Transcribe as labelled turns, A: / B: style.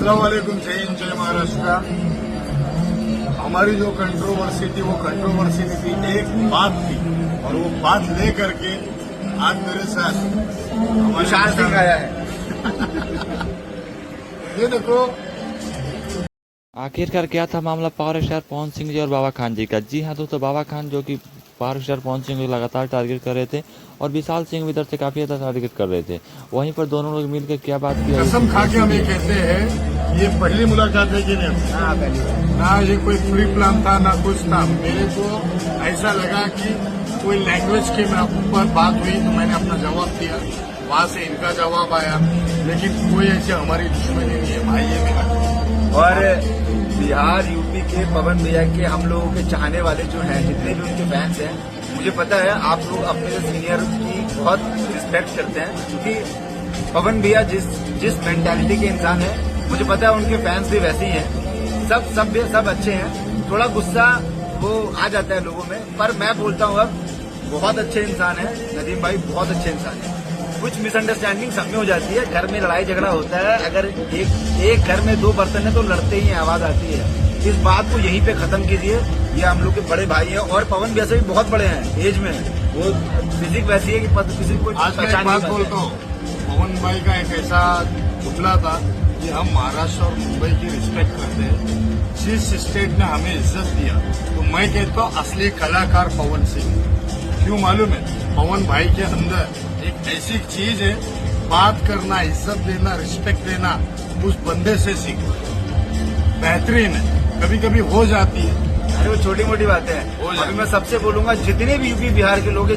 A: अस्सलाम वालेकुम, जय हिंद, जय महाराष्ट्र। हमारी जो कंट्रोवर्सी थी वो कंट्रोवर्सी नहीं थी, एक बात थी और वो बात ले करके आज मेरे साथ
B: विशाल सिंह आया है।
A: ये देखो,
C: आखिरकार क्या था मामला पावर स्टार पवन सिंह जी और बाबा खान जी का। जी हाँ दोस्तों, बाबा खान जो कि पावर स्टार पवन सिंह को लगातार टारगेट कर रहे थे और विशाल सिंह भी इधर से काफी ज्यादा टारगेट कर रहे थे। वहीं पर दोनों लोग मिलकर क्या बात की,
A: कसम खा के हम ये कहते हैं, ये पहली मुलाकात है कि नहीं?
B: हाँ पहली
A: ना ये कोई प्री प्लान था ना कुछ था। मेरे को ऐसा लगा कि कोई लैंग्वेज के ऊपर बात हुई तो मैंने अपना जवाब दिया, वहां से इनका जवाब आया, लेकिन कोई ऐसी हमारी दुश्मनी नहीं है भाई, ये मेरा।
B: और बिहार यूपी के पवन भैया के हम लोगों के चाहने वाले जो हैं, जितने भी उनके फैंस हैं, मुझे पता है आप लोग अपने सीनियर की बहुत रिस्पेक्ट करते हैं, क्योंकि पवन भैया जिस मेंटालिटी के इंसान है, मुझे पता है उनके फैंस भी वैसे ही हैं। सब अच्छे हैं, थोड़ा गुस्सा वो आ जाता है लोगों में, पर मैं बोलता हूँ अब बहुत अच्छे इंसान है नदीम भाई, बहुत अच्छे इंसान है। कुछ मिसअंडरस्टैंडिंग सब में हो जाती है, घर में लड़ाई झगड़ा होता है, अगर एक घर में दो बर्तन है तो लड़ते ही आवाज आती है। इस बात को यहीं पे खत्म कीजिए। ये हम लोग के बड़े भाई हैं और पवन भैया से भी बहुत बड़े हैं एज में, वो फिजिक वैसी है कि किसी को
A: आज मैं एक बात बोलता हूँ, पवन भाई का एक ऐसा पुतला था कि हम महाराष्ट्र और मुंबई की रिस्पेक्ट करते हैं। जिस स्टेट ने हमें इज्जत दिया, तो मैं कहता हूँ असली कलाकार पवन सिंह। क्यों मालूम है? पवन भाई के अंदर एक ऐसी चीज है, बात करना, इज्जत देना, रिस्पेक्ट देना, उस बंदे से सीखो। बेहतरीन है, कभी कभी हो जाती है,
B: अरे वो छोटी मोटी बातें हैं। अभी मैं सबसे बोलूंगा, जितने भी यूपी बिहार के लोग हैं,